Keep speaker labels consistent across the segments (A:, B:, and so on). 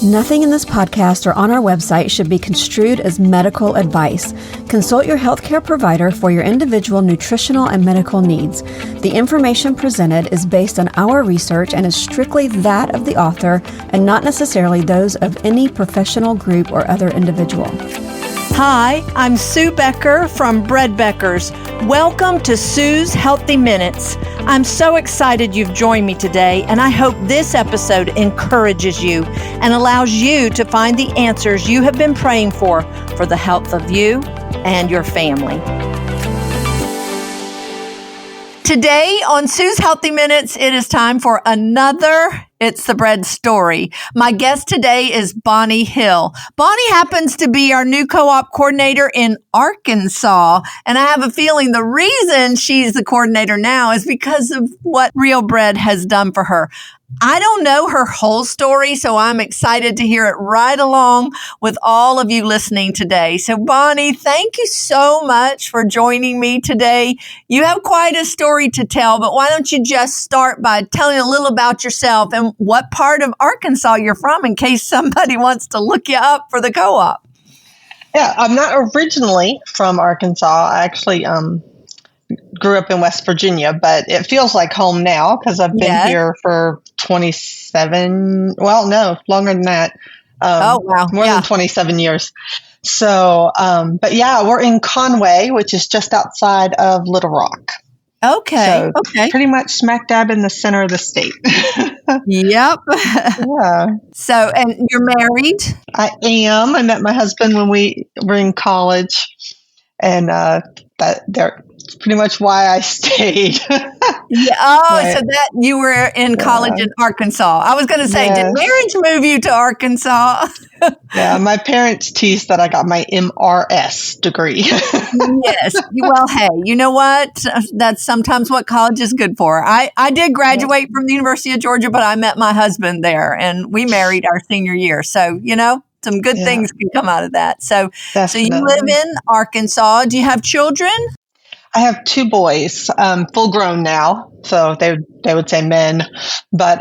A: Nothing in this podcast or on our website should be construed as medical advice. Consult your healthcare provider for your individual nutritional and medical needs. The information presented is based on our research and is strictly that of the author and not necessarily those of any professional group or other individual.
B: Hi, I'm Sue Becker from Bread Beckers. Welcome to Sue's Healthy Minutes. I'm so excited you've joined me today, and I hope this episode encourages you and allows you to find the answers you have been praying for the health of you and your family. Today on Sue's Healthy Minutes, it is time for another It's the Bread story. My guest today is Bonny Hill. Bonny happens to be our new co-op coordinator in Arkansas, and I have a feeling the reason she's the coordinator now is because of what Real Bread has done for her. I don't know her whole story, so I'm excited to hear it right along with all of you listening today. So, Bonny, thank you so much for joining me today. You have quite a story to tell, but why don't you just start by telling a little about yourself and what part of Arkansas you're from in case somebody wants to look you up for the co-op.
C: Yeah, I'm not originally from Arkansas. I actually grew up in West Virginia, but it feels like home now because I've been here for 27, well, no, longer than that. More than 27 years. So, but yeah, we're in Conway, which is just outside of Little Rock.
B: Okay.
C: So pretty much smack dab in the center of the state.
B: Yep.
C: Yeah.
B: So, and you're married?
C: I am. I met my husband when we were in college, and that's pretty much why I stayed.
B: Yeah. Oh, so that you were in college in Arkansas. I was going to say, did marriage move you to Arkansas?
C: Yeah, my parents teased that I got my MRS degree.
B: Yes. Well, hey, you know what? That's sometimes what college is good for. I did graduate from the University of Georgia, but I met my husband there, and we married our senior year. So, you know, some good things can come out of that. So you live in Arkansas. Do you have children?
C: I have two boys, full grown now, so they would say men, but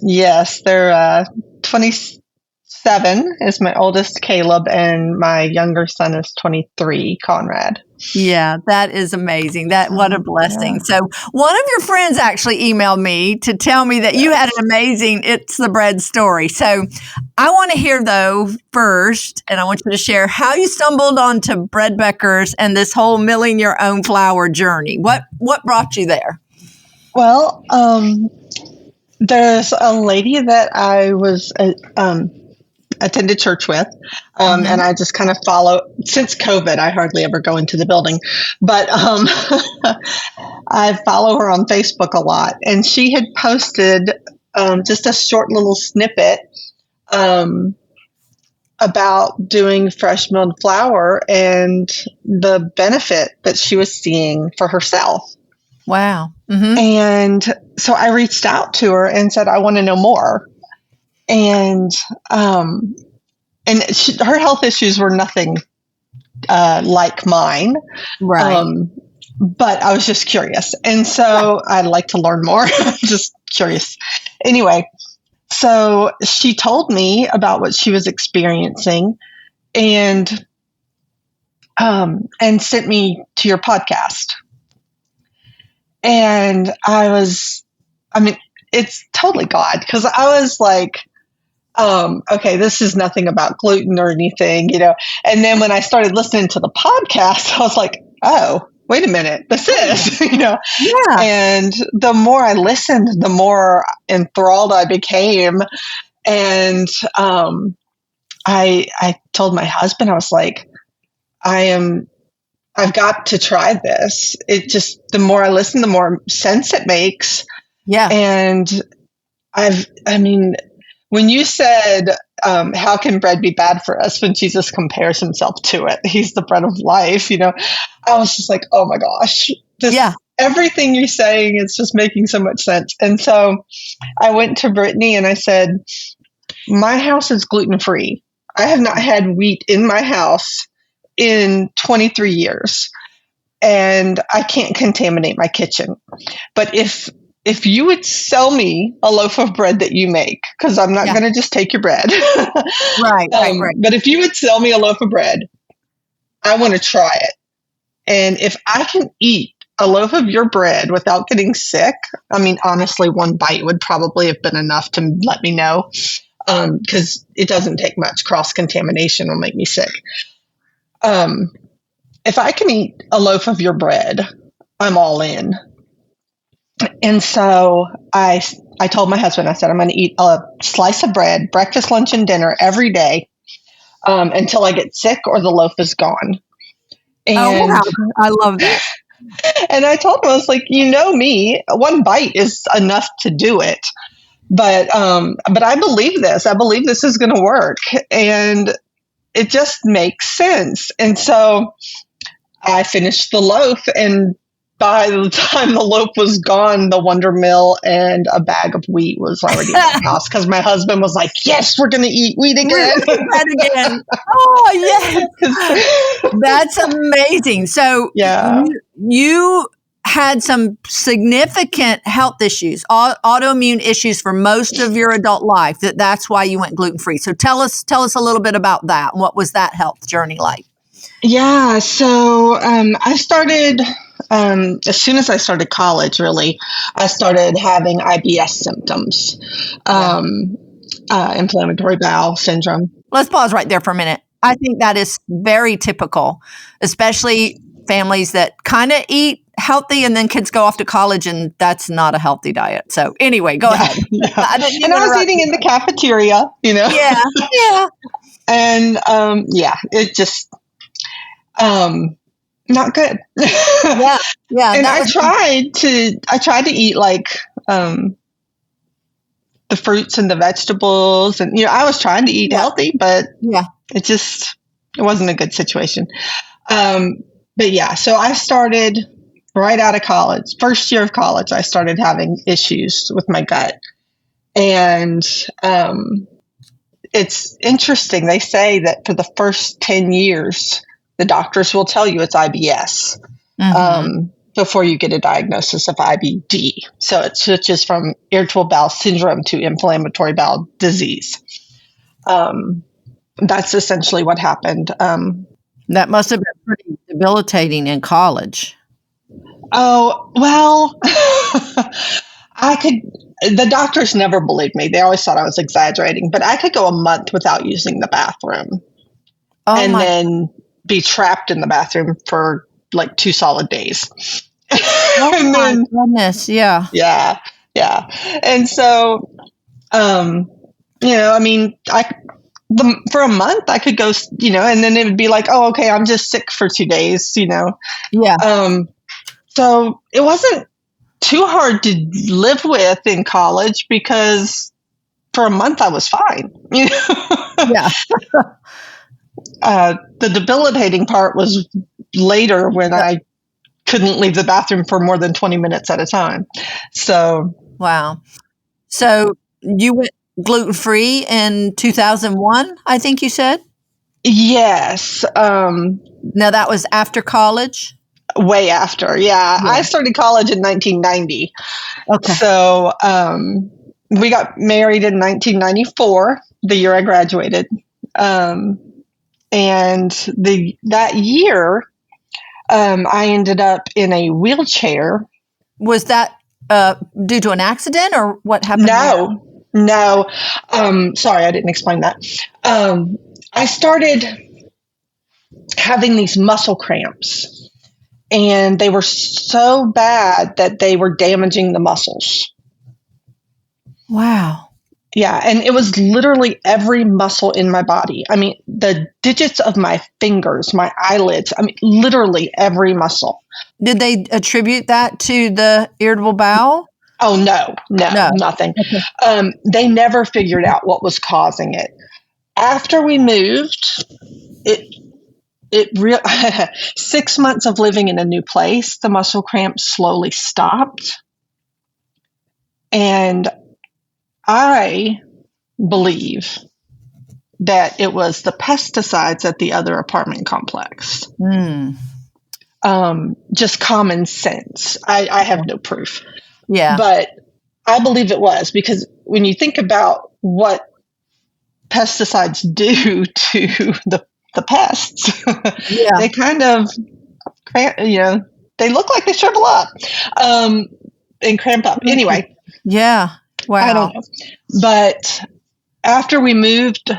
C: yes, they're 27 is my oldest, Caleb, and my younger son is 23, Conrad.
B: Yeah, that is amazing. What a blessing. Yeah. So one of your friends actually emailed me to tell me that you had an amazing It's the Bread story. So I want to hear, though, first, and I want you to share how you stumbled onto Bread Beckers and this whole milling your own flour journey. What brought you there?
C: Well, there's a lady that I was attended church with, and I just kind of follow. Since COVID, I hardly ever go into the building, but I follow her on Facebook a lot, and she had posted just a short little snippet about doing fresh milled flour and the benefit that she was seeing for herself.
B: Wow. Mm-hmm.
C: And so I reached out to her and said, I want to know more. And her health issues were nothing like mine.
B: Right.
C: But I was just curious. And so I'd like to learn more. Just curious. Anyway, so she told me about what she was experiencing and sent me to your podcast. And it's totally God, because I was like, okay, this is nothing about gluten or anything, you know. And then when I started listening to the podcast, I was like, oh, wait a minute, this is, you know.
B: Yeah.
C: And the more I listened, the more enthralled I became. And I told my husband, I was like, I've got to try this. It just, the more I listen, the more sense it makes.
B: Yeah.
C: And when you said, how can bread be bad for us when Jesus compares himself to it? He's the bread of life, you know. I was just like, oh my gosh. Everything you're saying is just making so much sense. And so I went to Brittany and I said, my house is gluten-free. I have not had wheat in my house in 23 years, and I can't contaminate my kitchen. But if if you would sell me a loaf of bread that you make, because I'm not going to just take your bread.
B: Right.
C: But if you would sell me a loaf of bread, I want to try it. And if I can eat a loaf of your bread without getting sick, I mean, honestly, one bite would probably have been enough to let me know, because it doesn't take much. Cross-contamination will make me sick. If I can eat a loaf of your bread, I'm all in. And so I told my husband, I said, I'm going to eat a slice of bread, breakfast, lunch, and dinner every day until I get sick or the loaf is gone. And
B: wow. I love that.
C: And I told him, I was like, you know me, one bite is enough to do it. But I believe this. I believe this is going to work. And it just makes sense. And so I finished the loaf, and by the time the loaf was gone, the Wonder Meal and a bag of wheat was already in the house, because my husband was like, yes, we're going to eat wheat again.
B: Oh, yes. That's amazing. So you had some significant health issues, autoimmune issues for most of your adult life. That's why you went gluten-free. So tell us a little bit about that. What was that health journey like?
C: Yeah. So I started... as soon as I started college, really, I started having IBS symptoms, inflammatory bowel syndrome.
B: Let's pause right there for a minute. I think that is very typical, especially families that kind of eat healthy and then kids go off to college and that's not a healthy diet. So anyway, go ahead.
C: I was eating in the cafeteria,
B: Yeah.
C: And it just... not good.
B: Yeah.
C: And I tried to eat like the fruits and the vegetables, and I was trying to eat healthy, but it wasn't a good situation. So I started right out of college. First year of college, I started having issues with my gut, and it's interesting. They say that for the first 10 years. The doctors will tell you it's IBS before you get a diagnosis of IBD. So it switches from Irritable Bowel Syndrome to Inflammatory Bowel Disease. That's essentially what happened.
B: That must have been pretty debilitating in college.
C: Oh, well, the doctors never believed me. They always thought I was exaggerating, but I could go a month without using the bathroom. Then be trapped in the bathroom for like 2 solid days.
B: Oh my goodness. Yeah.
C: Yeah. And so, for a month I could go, and then it would be like, oh, okay, I'm just sick for 2 days,
B: Yeah.
C: So it wasn't too hard to live with in college, because for a month I was fine.
B: Yeah.
C: The debilitating part was later when I couldn't leave the bathroom for more than 20 minutes at a time. So,
B: wow. So you went gluten-free in 2001, I think you said?
C: Yes.
B: Now that was after college?
C: Way after. Yeah. I started college in 1990.
B: Okay.
C: So, we got married in 1994, the year I graduated. And that year, I ended up in a wheelchair.
B: Was that due to an accident, or what happened?
C: No. Sorry, I didn't explain that. I started having these muscle cramps, and they were so bad that they were damaging the muscles.
B: Wow.
C: Yeah, and it was literally every muscle in my body. I mean, the digits of my fingers, my eyelids, literally every muscle.
B: Did they attribute that to the irritable bowel?
C: Oh, no, nothing. Okay. They never figured out what was causing it. After we moved, 6 months of living in a new place, the muscle cramps slowly stopped. And I believe that it was the pesticides at the other apartment complex. Just common sense. I have no proof.
B: Yeah.
C: But I believe it was, because when you think about what pesticides do to the pests, they kind of, they look like they shrivel up and cramp up. Anyway.
B: Yeah. Wow.
C: I don't know. But after we moved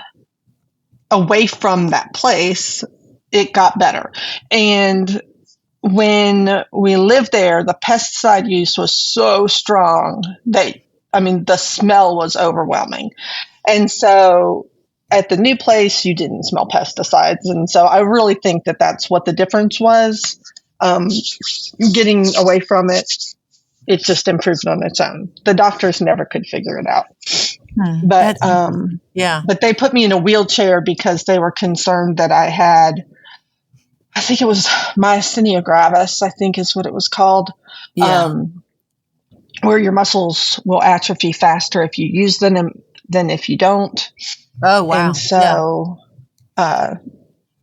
C: away from that place, it got better. And when we lived there, the pesticide use was so strong that, the smell was overwhelming. And so at the new place, you didn't smell pesticides. And so I really think that that's what the difference was. Getting away from it, it just improved on its own. The doctors never could figure it out. But but they put me in a wheelchair because they were concerned that I had, I think it was myasthenia gravis, I think is what it was called, where your muscles will atrophy faster if you use them than if you don't.
B: Oh, wow.
C: And so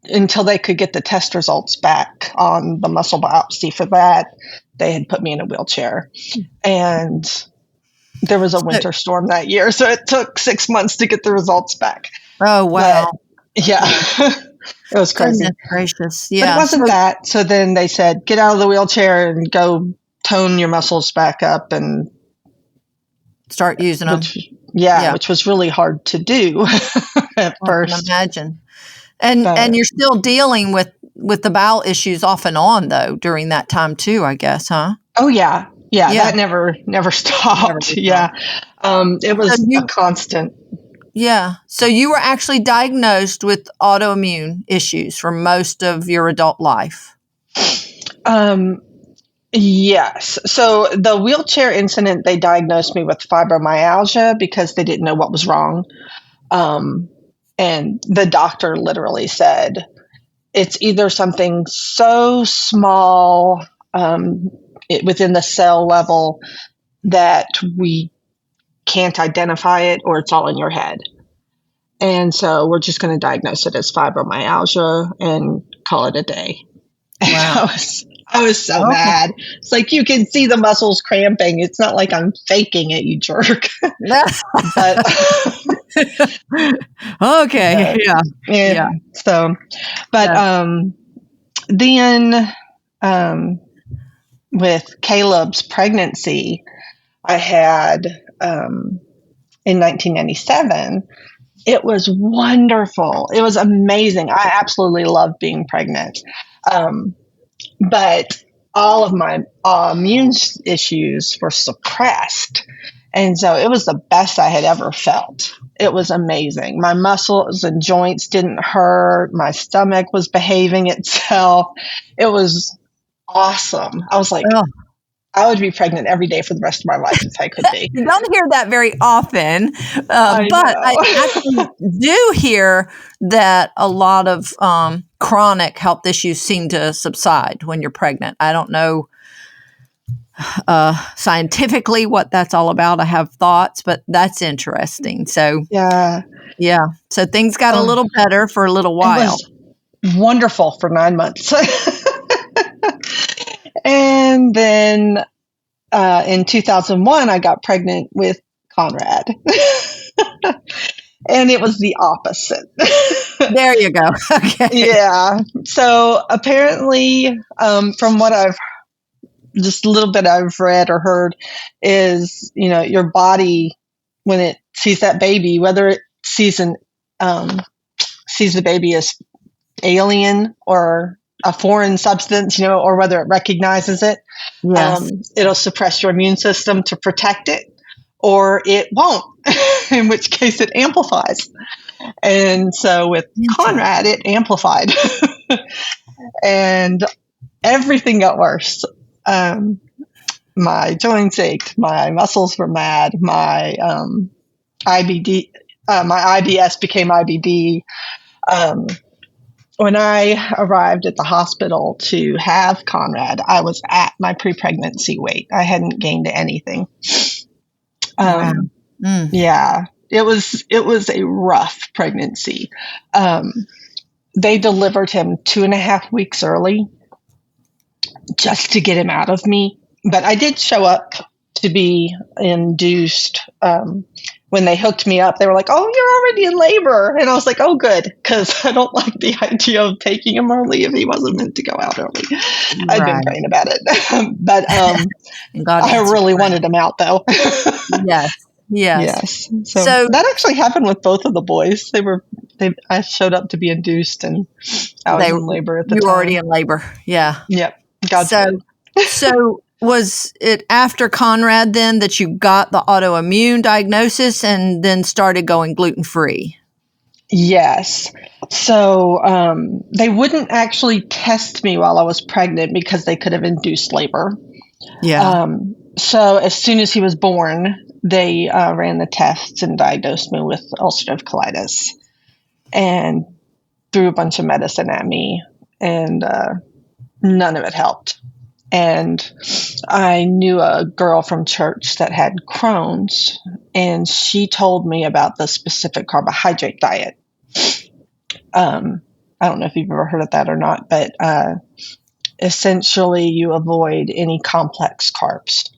C: until they could get the test results back on the muscle biopsy for that, they had put me in a wheelchair. And there was a winter storm that year, so it took 6 months to get the results back.
B: Oh, wow.
C: But, yeah. It was crazy.
B: Goodness gracious. Yeah.
C: But it wasn't that. So then they said, get out of the wheelchair and go tone your muscles back up and
B: start using them.
C: Which was really hard to do at first.
B: I can imagine. And you're still dealing with the bowel issues off and on, though, during that time too, I guess, huh?
C: Oh, yeah. Yeah, that never stopped. It was a constant.
B: Yeah. So you were actually diagnosed with autoimmune issues for most of your adult life.
C: Yes. So the wheelchair incident, they diagnosed me with fibromyalgia because they didn't know what was wrong. And the doctor literally said, it's either something so small within the cell level that we can't identify it, or it's all in your head. And so we're just going to diagnose it as fibromyalgia and call it a day.
B: Wow.
C: I was so mad. It's like, you can see the muscles cramping. It's not like I'm faking it, you jerk. But,
B: okay. Yeah.
C: So, but then with Caleb's pregnancy, I had in 1997. It was wonderful. It was amazing. I absolutely loved being pregnant. But all of my immune issues were suppressed. And so it was the best I had ever felt. It was amazing. My muscles and joints didn't hurt. My stomach was behaving itself. It was awesome. I was like, I would be pregnant every day for the rest of my life if I could be.
B: You don't hear that very often, but I actually do hear that a lot of chronic health issues seem to subside when you're pregnant. I don't know scientifically what that's all about. I have thoughts, but that's interesting. So yeah. So things got a little better for a little while.
C: It was wonderful for 9 months. And then in 2001, I got pregnant with Conrad. And it was the opposite.
B: There you go. Okay.
C: Yeah. So apparently, from what just a little bit I've read or heard, is, your body, when it sees that baby, whether it sees the baby as alien or a foreign substance, or whether it recognizes it, it'll suppress your immune system to protect it, or it won't, in which case it amplifies. And so with Conrad, it amplified. And everything got worse. My joints ached, my muscles were mad, my IBD, my IBS became IBD. When I arrived at the hospital to have Conrad, I was at my pre-pregnancy weight. I hadn't gained anything. Yeah, it was a rough pregnancy. They delivered him 2.5 weeks early just to get him out of me. But I did show up to be induced. When they hooked me up, they were like, "Oh, you're already in labor." And I was like, "Oh, good." Because I don't like the idea of taking him early if he wasn't meant to go out early. Right. I'd been praying about it. But I really wanted him out, though. Yes. So that actually happened with both of the boys. I showed up to be induced, and I was in labor at the time.
B: You were already in labor. Yeah.
C: Yep. God's good.
B: So was it after Conrad then that you got the autoimmune diagnosis and then started going gluten-free?
C: Yes. So they wouldn't actually test me while I was pregnant because they could have induced labor.
B: Yeah.
C: So as soon as he was born, they ran the tests and diagnosed me with ulcerative colitis and threw a bunch of medicine at me, and none of it helped. And I knew a girl from church that had Crohn's, and she told me about the specific carbohydrate diet. I don't know if you've ever heard of that or not, but essentially you avoid any complex carbs.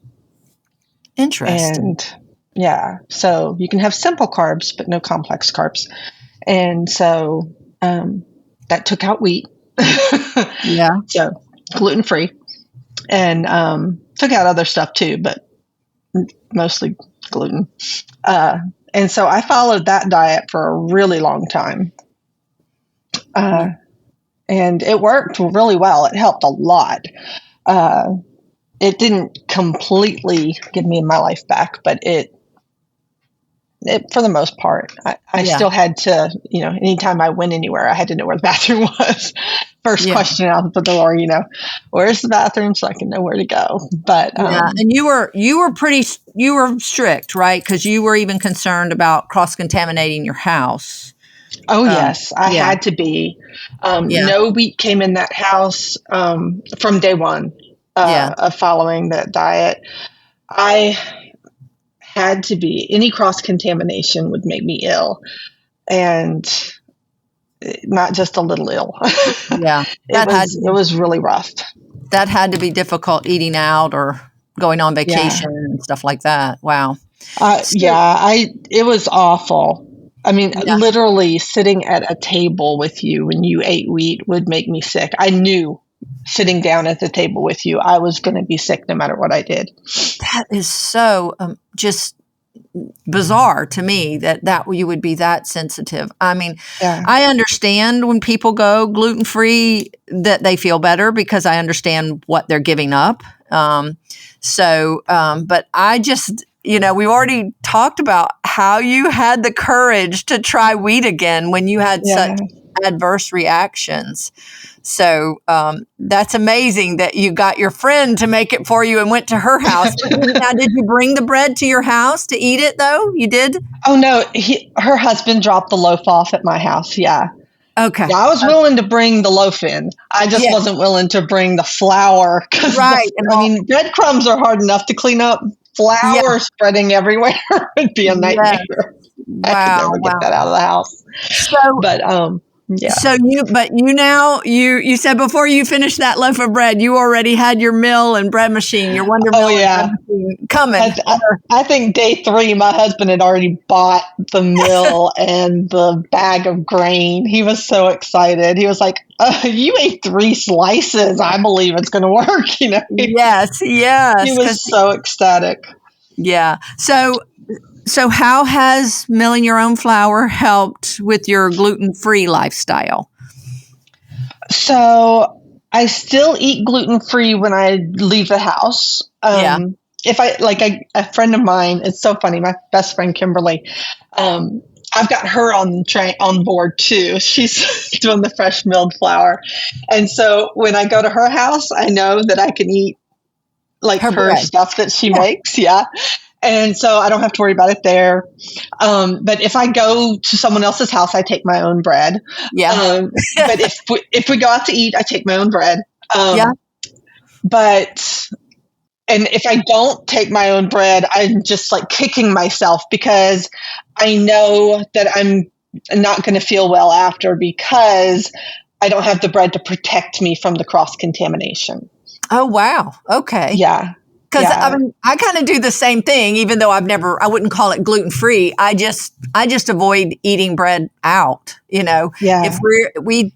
B: Interesting.
C: And so you can have simple carbs, but no complex carbs. And so that took out wheat.
B: Yeah.
C: So gluten-free. And took out other stuff too, but mostly gluten. And so I followed that diet for a really long time. And it worked really well. It helped a lot. It didn't completely give me my life back, but it for the most part, I still had to, anytime I went anywhere, I had to know where the bathroom was. First question out the door, where's the bathroom so I can know where to go. But
B: and you were strict, right? Because you were even concerned about cross-contaminating your house.
C: Oh yes, I had to be. No wheat came in that house from day one of following that diet. I had to be. Any cross-contamination would make me ill, and not just a little ill.
B: Yeah.
C: It was really rough.
B: That had to be difficult, eating out or going on vacation and stuff like that. Wow.
C: It was awful. I mean, literally sitting at a table with you when you ate wheat would make me sick. I knew sitting down at the table with you, I was going to be sick no matter what I did.
B: That is so just bizarre to me that you would be that sensitive. I mean, I understand when people go gluten-free that they feel better because I understand what they're giving up. But I just, we've already talked about how you had the courage to try wheat again when you had such adverse reactions. So that's amazing that you got your friend to make it for you and went to her house. Now, did you bring the bread to your house to eat it, though? You did?
C: Oh, no. Her husband dropped the loaf off at my house. Yeah.
B: Okay.
C: Yeah, I was willing to bring the loaf in. I just wasn't willing to bring the flour.
B: Right.
C: Breadcrumbs are hard enough to clean up. Flour spreading everywhere would be a nightmare.
B: Wow.
C: I could never get that out of the house.
B: So you said before you finished that loaf of bread, you already had your mill and bread machine, your Wonder Mill and bread machine coming.
C: I think day 3, my husband had already bought the mill and the bag of grain. He was so excited. He was like, you ate 3 slices. I believe it's going to work.
B: Yes.
C: He was so ecstatic.
B: Yeah. So how has milling your own flour helped with your gluten-free lifestyle?
C: So I still eat gluten-free when I leave the house. If a friend of mine, it's so funny, my best friend, Kimberly, I've got her on board too. She's doing the fresh milled flour. And so when I go to her house, I know that I can eat her stuff that she makes. Yeah. And so I don't have to worry about it there. But if I go to someone else's house, I take my own bread. Yeah. But if we go out to eat, I take my own bread. But if I don't take my own bread, I'm just kicking myself because I know that I'm not going to feel well after because I don't have the bread to protect me from the cross-contamination.
B: Oh, wow. Okay.
C: Yeah.
B: Because I kind of do the same thing, even though I wouldn't call it gluten-free. I just avoid eating bread out, if we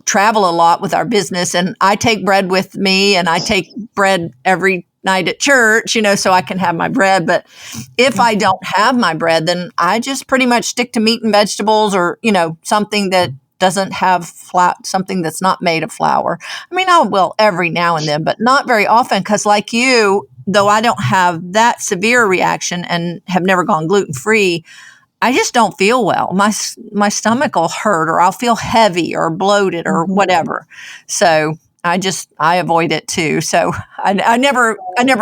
B: travel a lot with our business, and I take bread with me, and I take bread every night at church, so I can have my bread. But if I don't have my bread, then I just pretty much stick to meat and vegetables, or, something that doesn't have something that's not made of flour. I mean, I will every now and then, but not very often. Because like you, though I don't have that severe reaction and have never gone gluten-free, I just don't feel well. My stomach will hurt, or I'll feel heavy or bloated or whatever. So I avoid it too. So I never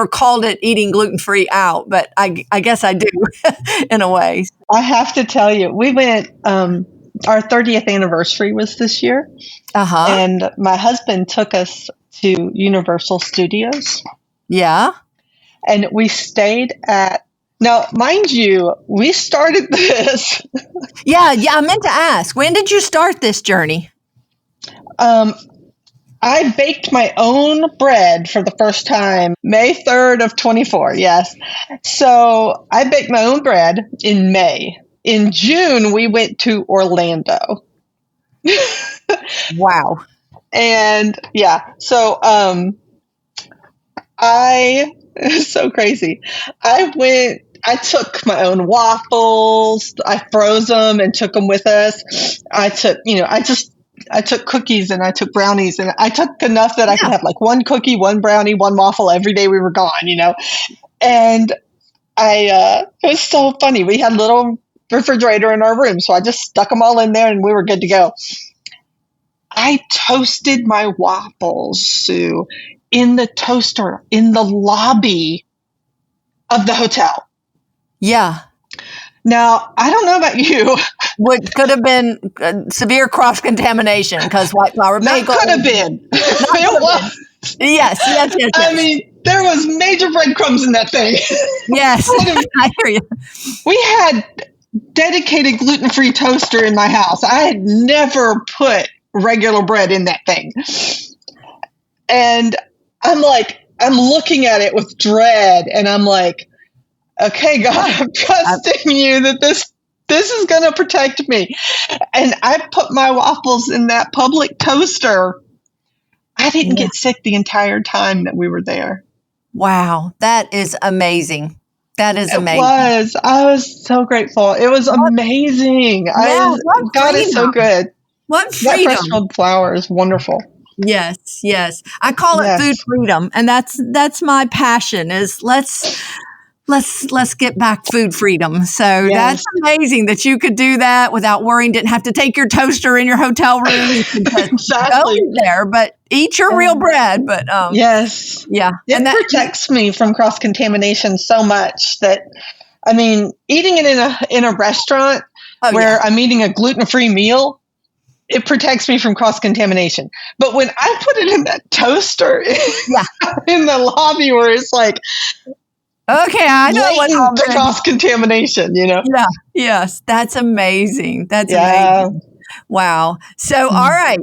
B: called it eating gluten-free out, but I guess I do in a way.
C: I have to tell you, we went, our 30th anniversary was this year. And my husband took us to Universal Studios.
B: Yeah.
C: And we stayed now, mind you, we started this.
B: Yeah, I meant to ask, when did you start this journey?
C: I baked my own bread for the first time, May 3rd of 24. Yes. So I baked my own bread in May. In June, we went to Orlando.
B: Wow.
C: And so it's so crazy. I took my own waffles. I froze them and took them with us. I took cookies, and I took brownies, and I took enough that I could have like one cookie, one brownie, one waffle every day we were gone, And it was so funny. We had a little refrigerator in our room, so I just stuck them all in there, and we were good to go. I toasted my waffles, Sue, in the toaster in the lobby of the hotel.
B: Yeah.
C: Now, I don't know about you.
B: What could have been severe cross-contamination, because white flour bagel.
C: That could have been. It was.
B: Yes.
C: I mean, there was major breadcrumbs in that thing.
B: Yes, I hear you.
C: We had dedicated gluten-free toaster in my house. I had never put regular bread in that thing. And I'm looking at it with dread, and I'm like, okay, God, I'm trusting you that this is going to protect me. And I put my waffles in that public toaster. I didn't get sick the entire time that we were there.
B: Wow. That is amazing. That is amazing.
C: It was. I was so grateful. It was amazing. God is so good.
B: What freedom.
C: That fresh milled flour is wonderful.
B: Yes. I call it food freedom. And that's my passion, is let's get back food freedom. So that's amazing that you could do that without worrying. Didn't have to take your toaster in your hotel room. You could
C: exactly.
B: go there, but eat your real bread. But
C: yes, it protects me from cross contamination so much that, I mean, eating it in a restaurant where I'm eating a gluten-free meal, it protects me from cross contamination. But when I put it in that toaster in the lobby, where it's like,
B: okay, I know what's
C: cross contamination, Yeah.
B: Yes, that's amazing. That's amazing. Wow. So, all right.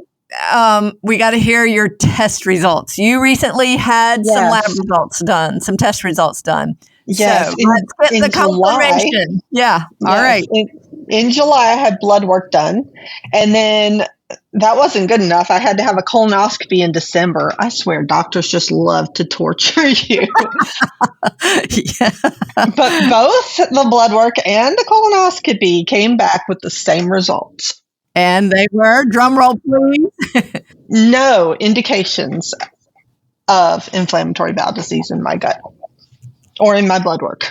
B: We got to hear your test results. You recently had some lab results done, some test results done.
C: Yes.
B: So let's get the confirmation. Yeah. All right.
C: In July, I had blood work done, and then that wasn't good enough. I had to have a colonoscopy in December. I swear, doctors just love to torture you. But both the blood work and the colonoscopy came back with the same results.
B: And they were, drum roll please.
C: No indications of inflammatory bowel disease in my gut or in my blood work.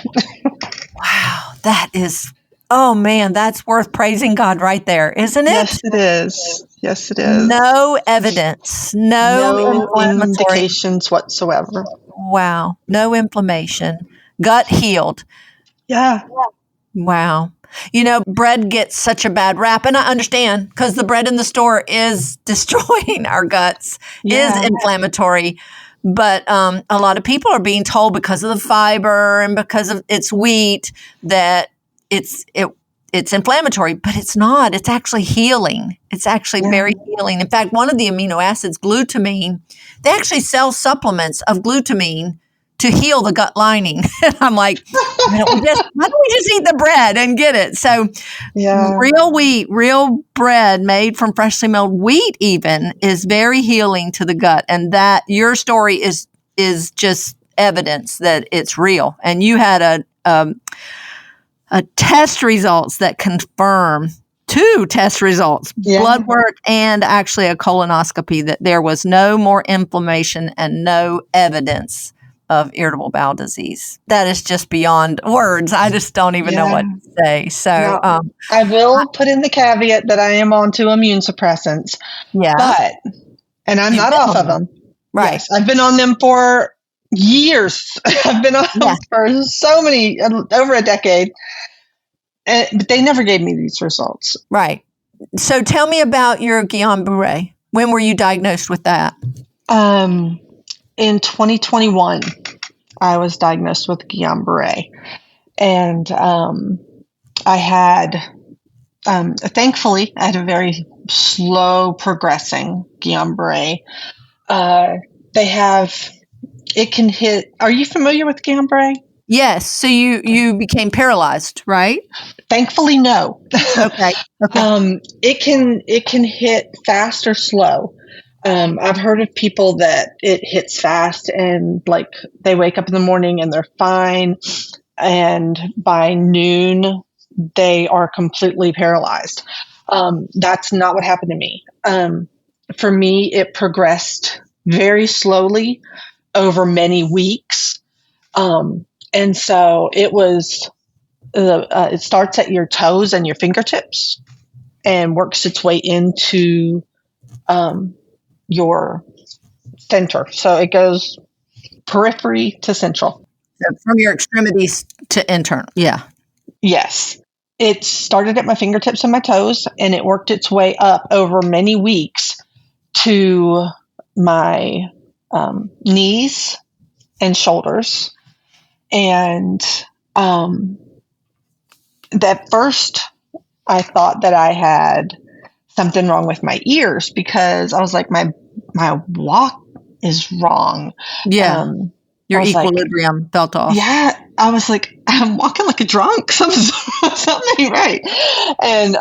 B: Wow, that is, oh man, that's worth praising God right there, isn't it?
C: Yes, it is. Yes, it is.
B: No evidence, no
C: indications whatsoever.
B: Wow, no inflammation, gut healed.
C: Yeah.
B: Wow. Bread gets such a bad rap, and I understand, because the bread in the store is destroying our guts, is inflammatory. But a lot of people are being told, because of the fiber and because of its wheat, that it's inflammatory, but it's not. It's actually healing. It's actually very healing. In fact, one of the amino acids, glutamine, they actually sell supplements of glutamine to heal the gut lining. And I'm like, why don't we just eat the bread and get it? So real wheat, real bread made from freshly milled wheat even is very healing to the gut. And that your story is just evidence that it's real. And you had a test results that confirm 2 test results, blood work and actually a colonoscopy, that there was no more inflammation and no evidence of irritable bowel disease. That is just beyond words. I just don't even know what to say. So
C: I will put in the caveat that I am on 2 immune suppressants. Yeah. And I'm not off of them.
B: Right.
C: Yes, I've been on them for years. I've been on them for so many, over a decade. But they never gave me these results.
B: Right. So tell me about your Guillain Barre. When were you diagnosed with that?
C: In 2021, I was diagnosed with Guillain Barre. And I had, thankfully, I had a very slow progressing Guillain Barre. It can hit, are you familiar with Guillain Barre?
B: Yes. So you became paralyzed, right?
C: Thankfully, no.
B: Okay.
C: It can hit fast or slow. I've heard of people that it hits fast and like they wake up in the morning and they're fine. And by noon, they are completely paralyzed. That's not what happened to me. For me, it progressed very slowly over many weeks. And so it was, it starts at your toes and your fingertips and works its way into your center. So it goes periphery to central.
B: So from your extremities to internal. Yeah.
C: Yes. It started at my fingertips and my toes, and it worked its way up over many weeks to my knees and shoulders. And at first, I thought that I had something wrong with my ears because I was like, my walk is wrong.
B: Yeah. Your equilibrium felt off.
C: Yeah. I was like, I'm walking like a drunk. Something ain't right. And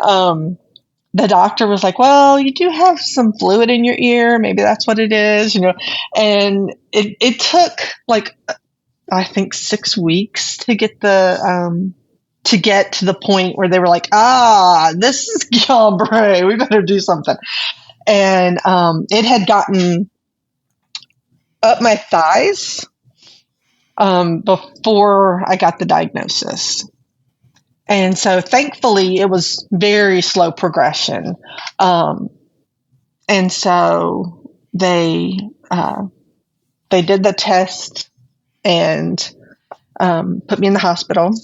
C: the doctor was like, well, you do have some fluid in your ear. Maybe that's what it is, And it took like, I think 6 weeks to get to get to the point where they were like, this is Guillain Barre. We better do something. And it had gotten up my thighs before I got the diagnosis. And so thankfully it was very slow progression. And so they did the test and put me in the hospital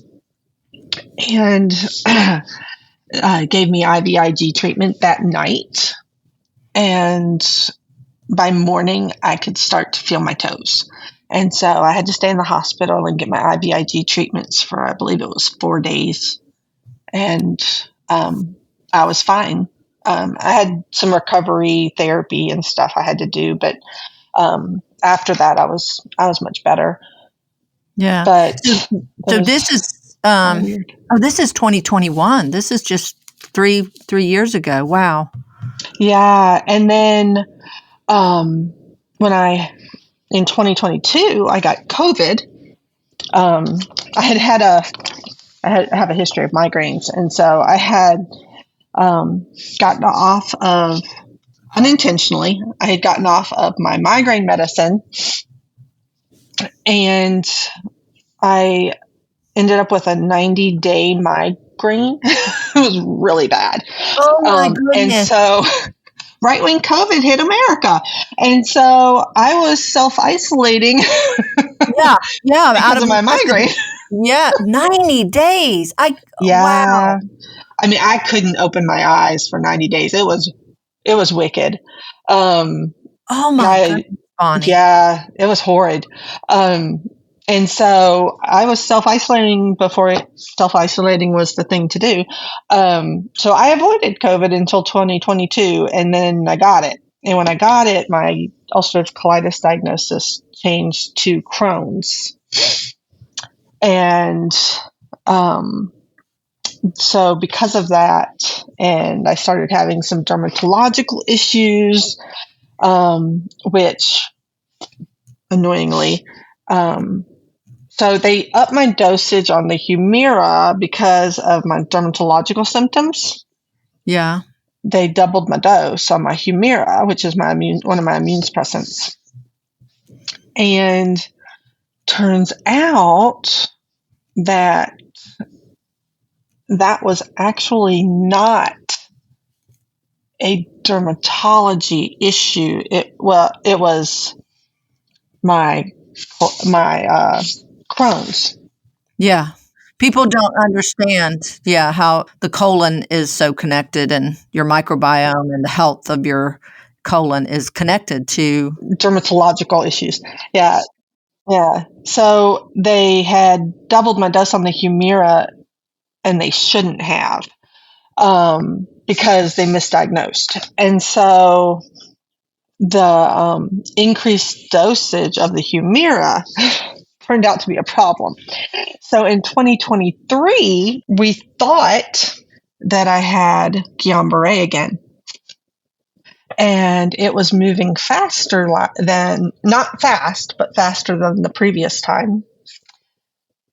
C: and gave me IVIG treatment that night. And by morning, I could start to feel my toes. And so I had to stay in the hospital and get my IVIG treatments for, I believe it was 4 days. And I was fine. I had some recovery therapy and stuff I had to do, but after that, I was much better.
B: Yeah.
C: But
B: so this is this is 2021. This is just three years ago. Wow.
C: Yeah, and then in 2022 I got COVID. I have a history of migraines, and so I had gotten off of unintentionally. I had gotten off of my migraine medicine, and I ended up with a 90-day migraine. It was really bad.
B: Oh my goodness.
C: And so right when COVID hit America. And so I was self-isolating.
B: Yeah.
C: Because of my migraine.
B: Yeah. 90 days.
C: Wow. I mean, I couldn't open my eyes for 90 days. It was wicked.
B: Oh my goodness, Bonnie.
C: Yeah, it was horrid. And so I was self-isolating before self-isolating was the thing to do. So I avoided COVID until 2022, and then I got it. And when I got it, my ulcerative colitis diagnosis changed to Crohn's. And so because of that, and I started having some dermatological issues, which annoyingly, so they upped my dosage on the Humira because of my dermatological symptoms.
B: Yeah.
C: They doubled my dose on my Humira, which is one of my immune suppressants. And turns out that was actually not a dermatology issue. It was my Crohn's.
B: Yeah. People don't understand, how the colon is so connected, and your microbiome and the health of your colon is connected to
C: dermatological issues. Yeah. Yeah. So they had doubled my dose on the Humira, and they shouldn't have, because they misdiagnosed. And so the increased dosage of the Humira turned out to be a problem. So in 2023, we thought that I had Guillain Barre again. And it was moving faster than, not fast, but faster than the previous time.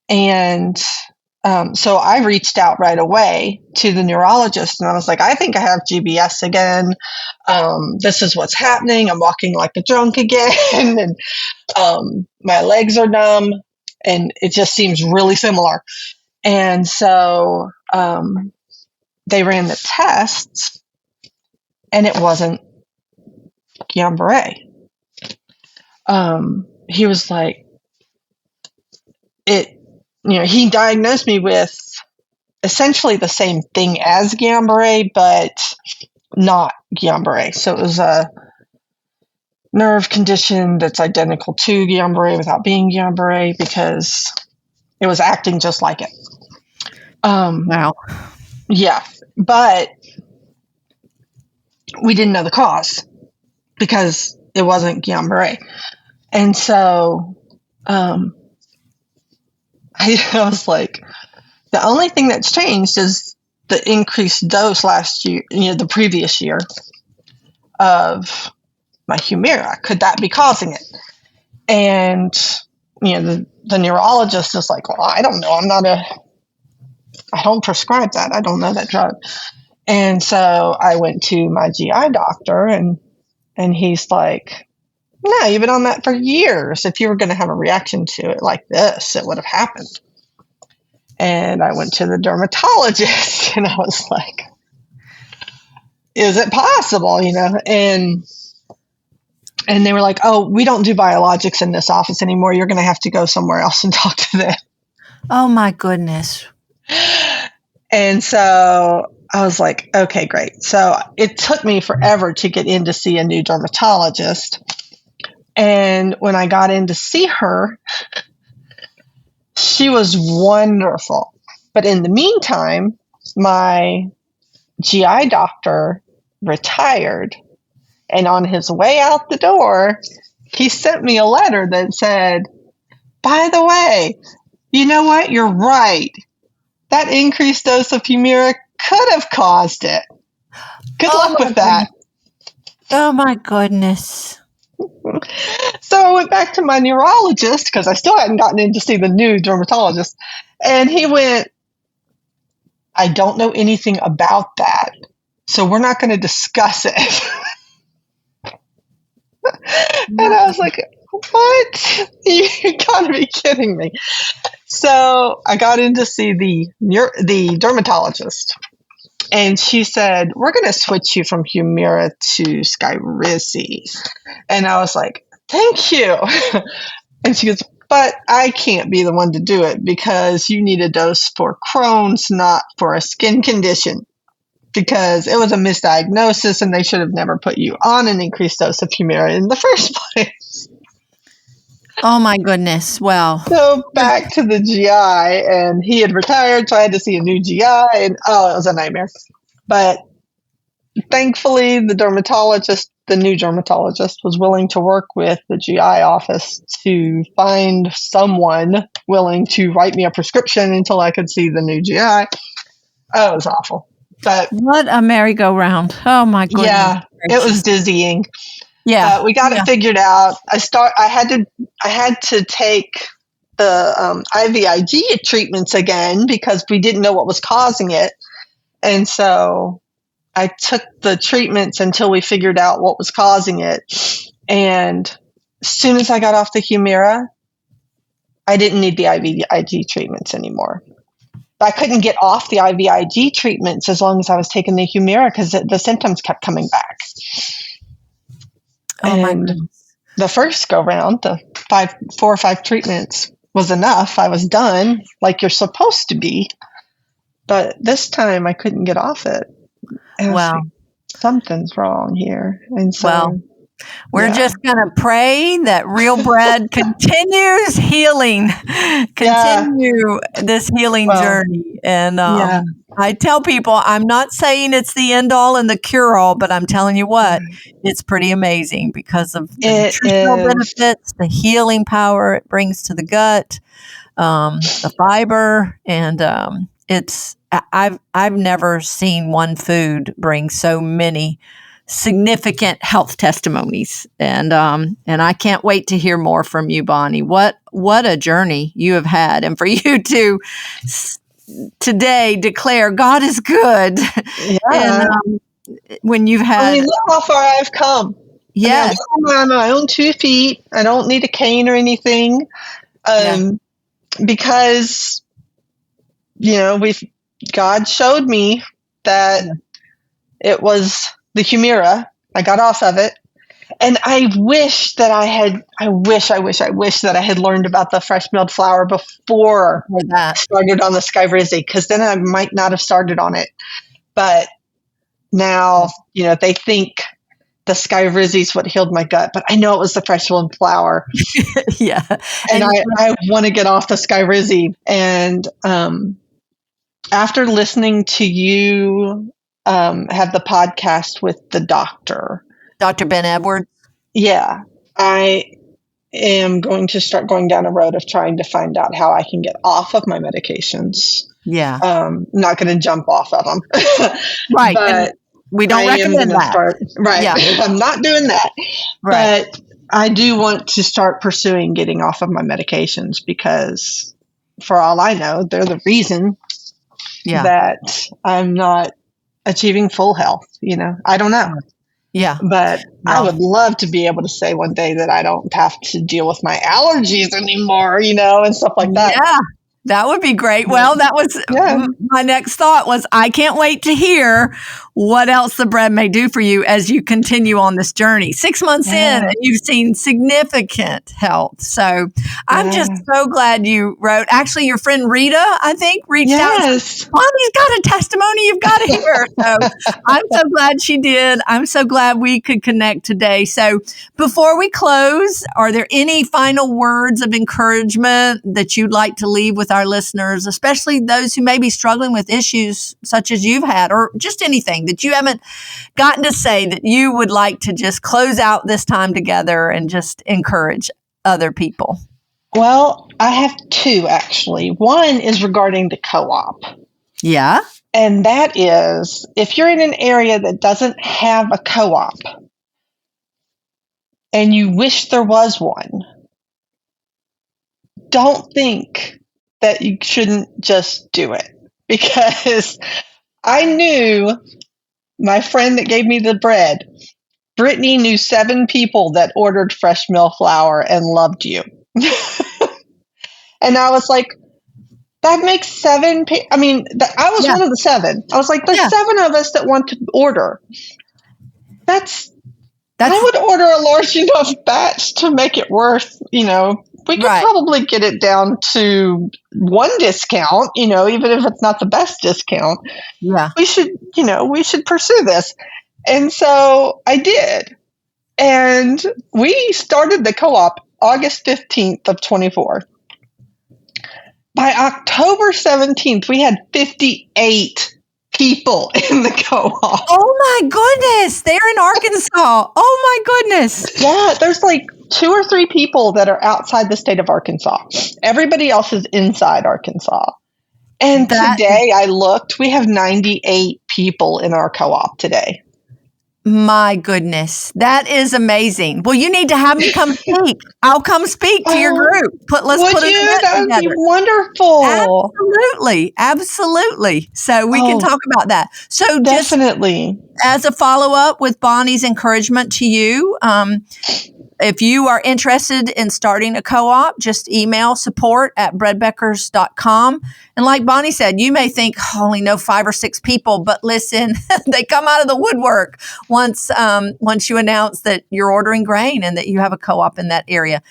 C: And so I reached out right away to the neurologist, and I was like, I think I have GBS again. This is what's happening. I'm walking like a drunk again, and my legs are numb, and it just seems really similar. And so they ran the tests, and it wasn't Guillain Barre. He was like, he diagnosed me with essentially the same thing as Guillain Barre, but not Guillain Barre. So it was a nerve condition that's identical to Guillain Barre without being Guillain Barre, because it was acting just like it.
B: Wow.
C: Yeah, but we didn't know the cause because it wasn't Guillain Barre. And so I was like, the only thing that's changed is the increased dose last year, the previous year of my Humira. Could that be causing it? And, the neurologist is like, well, I don't know. I don't prescribe that. I don't know that drug. And so I went to my GI doctor, and he's like, no, you've been on that for years. If you were going to have a reaction to it like this, it would have happened. And I went to the dermatologist, and I was like, is it possible, And they were like, oh, we don't do biologics in this office anymore. You're going to have to go somewhere else and talk to them.
B: Oh, my goodness.
C: And so I was like, okay, great. So it took me forever to get in to see a new dermatologist. And when I got in to see her, she was wonderful. But in the meantime, my GI doctor retired. And on his way out the door, he sent me a letter that said, by the way, you know what? You're right. That increased dose of Humira could have caused it. Good luck with that.
B: Oh, my goodness.
C: So I went back to my neurologist, because I still hadn't gotten in to see the new dermatologist. And he went, I don't know anything about that, so we're not going to discuss it. And I was like, what? You got to be kidding me. So I got in to see the dermatologist. And she said, we're going to switch you from Humira to Skyrizi. And I was like, thank you. And she goes, but I can't be the one to do it, because you need a dose for Crohn's, not for a skin condition, because it was a misdiagnosis and they should have never put you on an increased dose of Humira in the first place.
B: Oh, my goodness. Well,
C: so back to the GI, and he had retired, so I had to see a new GI, and it was a nightmare. But thankfully, the new dermatologist was willing to work with the GI office to find someone willing to write me a prescription until I could see the new GI. Oh, it was awful. But
B: what a merry-go-round. Oh my goodness.
C: Yeah, it was dizzying.
B: Yeah.
C: We got it figured out. I had to take the IVIG treatments again because we didn't know what was causing it. And so I took the treatments until we figured out what was causing it. And as soon as I got off the Humira, I didn't need the IVIG treatments anymore. I couldn't get off the IVIG treatments as long as I was taking the Humira because the symptoms kept coming back.
B: Oh, my
C: And
B: goodness.
C: the first go round, the 4 or 5 treatments was enough. I was done like you're supposed to be. But this time I couldn't get off it.
B: Wow.
C: Like, something's wrong here. And so
B: we're just going to pray that Real Bread continues healing, this healing journey. And I tell people, I'm not saying it's the end all and the cure all, but I'm telling you what, it's pretty amazing because of the nutritional benefits, the healing power it brings to the gut, the fiber, and I've never seen one food bring so many significant health testimonies, and I can't wait to hear more from you, Bonnie. What a journey you have had, and for you to today declare God is good.
C: Yeah.
B: And when you've had,
C: look how far I've come.
B: Yes,
C: I'm on my own 2 feet. I don't need a cane or anything, because God showed me that it was the Humira. I got off of it. And I wish that I had learned about the fresh milled flour before I started on the Skyrizi, because then I might not have started on it. But now, they think the Skyrizi is what healed my gut, but I know it was the fresh milled flour.
B: Yeah.
C: And I want to get off the Skyrizi. And after listening to you have the podcast with the doctor,
B: Dr. Ben Edwards.
C: Yeah, I am going to start going down a road of trying to find out how I can get off of my medications.
B: Yeah.
C: I'm not going to jump off of them.
B: Right.
C: But
B: and we don't recommend that.
C: Right.
B: Yeah.
C: I'm not doing that.
B: Right.
C: But I do want to start pursuing getting off of my medications because for all I know, they're the reason that I'm not achieving full health. I don't know.
B: Yeah.
C: But I would love to be able to say one day that I don't have to deal with my allergies anymore, and stuff like that.
B: Yeah. That would be great. Well, that was my next thought was I can't wait to hear what else the bread may do for you as you continue on this journey. 6 months in and you've seen significant health. So I'm just so glad you wrote. Actually, your friend Rita, I think, reached out. Bonnie's got a testimony you've got to hear. So I'm so glad she did. I'm so glad we could connect today. So before we close, are there any final words of encouragement that you'd like to leave with our listeners, especially those who may be struggling with issues such as you've had, or just anything that you haven't gotten to say that you would like to just close out this time together and just encourage other people?
C: Well, I have 2 actually. One is regarding the co-op.
B: Yeah.
C: And that is, if you're in an area that doesn't have a co-op and you wish there was one, don't think that you shouldn't just do it, because I knew my friend that gave me the bread, Brittany, knew 7 people that ordered fresh mill flour and loved you. And I was like, that makes 7 people. I mean, I was one of the 7. I was like, there's 7 of us that want to order. I would order a large enough batch to make it worth, we could probably get it down to 1 discount, even if it's not the best discount.
B: Yeah.
C: We should pursue this. And so I did. And we started the co-op August 15th of 24. By October 17th, we had 58 people in the co-op.
B: Oh my goodness. They're in Arkansas. Oh my goodness.
C: Yeah, there's like 2 or 3 people that are outside the state of Arkansas. Everybody else is inside Arkansas. And today I looked, we have 98 people in our co-op today.
B: My goodness. That is amazing. Well, you need to have me come speak. I'll come speak to your group. Let's put an event
C: That would
B: together.
C: be wonderful.
B: Absolutely. So we can talk about that. So
C: definitely.
B: Just as a follow-up with Bonnie's encouragement to you, if you are interested in starting a co-op, just email support@breadbeckers.com. And like Bonnie said, you may think, only know 5 or 6 people, but listen, they come out of the woodwork once you announce that you're ordering grain and that you have a co-op in that area.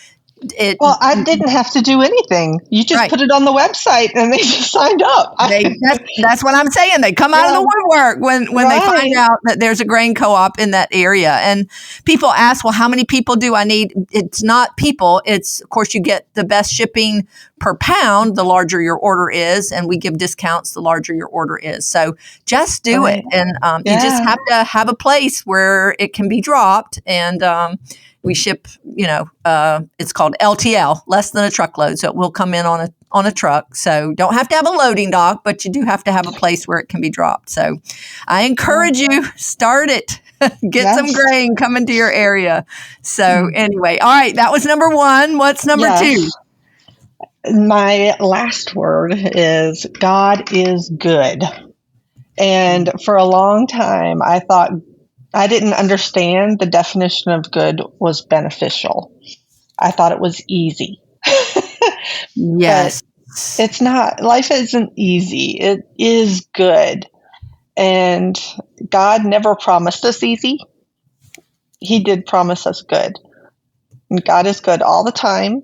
C: I didn't have to do anything. You just put it on the website and they just signed up.
B: That's what I'm saying. They come out of the woodwork when they find out that there's a grain co-op in that area. And people ask, well, how many people do I need? It's not people. It's, of course, you get the best shipping per pound, the larger your order is. And we give discounts the larger your order is. So just do it. And you just have to have a place where it can be dropped. And we ship, it's called LTL, less than a truckload. So it will come in on a truck. So don't have to have a loading dock, but you do have to have a place where it can be dropped. So I encourage you, start it. Get some grain coming to your area. So anyway, all right, that was number 1. What's number 2?
C: My last word is God is good. And for a long time, I thought I didn't understand the definition of good was beneficial. I thought it was easy.
B: Yes.
C: But it's not. Life isn't easy. It is good. And God never promised us easy. He did promise us good. And God is good all the time.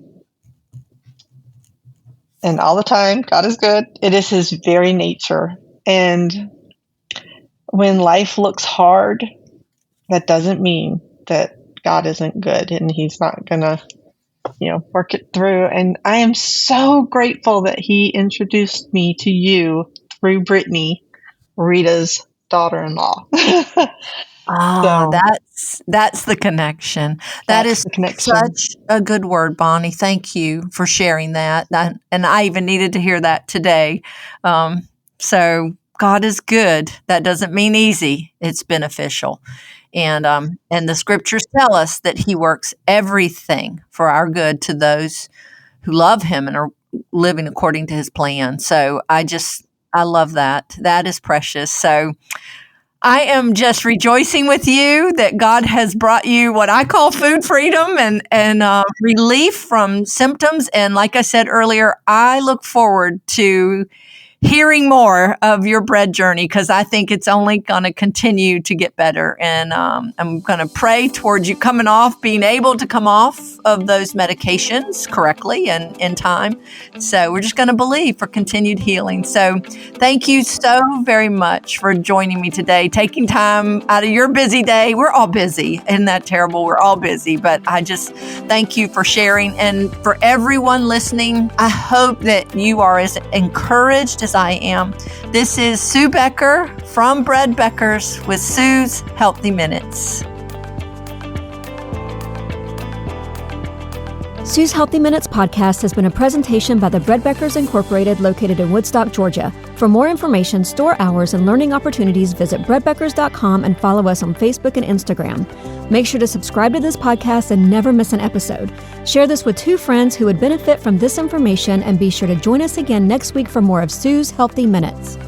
C: And all the time, God is good. It is His very nature. And when life looks hard, that doesn't mean that God isn't good and He's not going to, work it through. And I am so grateful that He introduced me to you through Brittany, Rita's daughter-in-law.
B: That's the connection. That is such a good word, Bonnie. Thank you for sharing that. And I even needed to hear that today. So God is good. That doesn't mean easy. It's beneficial. And the scriptures tell us that He works everything for our good to those who love Him and are living according to His plan. So I love that. That is precious. So I am just rejoicing with you that God has brought you what I call food freedom and relief from symptoms. And like I said earlier, I look forward to hearing more of your bread journey because I think it's only going to continue to get better. And I'm going to pray towards you being able to come off of those medications correctly and in time. So we're just going to believe for continued healing. So thank you so very much for joining me today, taking time out of your busy day. We're all busy. Isn't that terrible? We're all busy. But I just thank you for sharing. And for everyone listening, I hope that you are as encouraged as I am. This is Sue Becker from Bread Beckers with Sue's Healthy Minutes.
A: Sue's Healthy Minutes podcast has been a presentation by the Bread Beckers Incorporated located in Woodstock, Georgia. For more information, store hours, and learning opportunities, visit breadbeckers.com and follow us on Facebook and Instagram. Make sure to subscribe to this podcast and never miss an episode. Share this with 2 friends who would benefit from this information, and be sure to join us again next week for more of Sue's Healthy Minutes.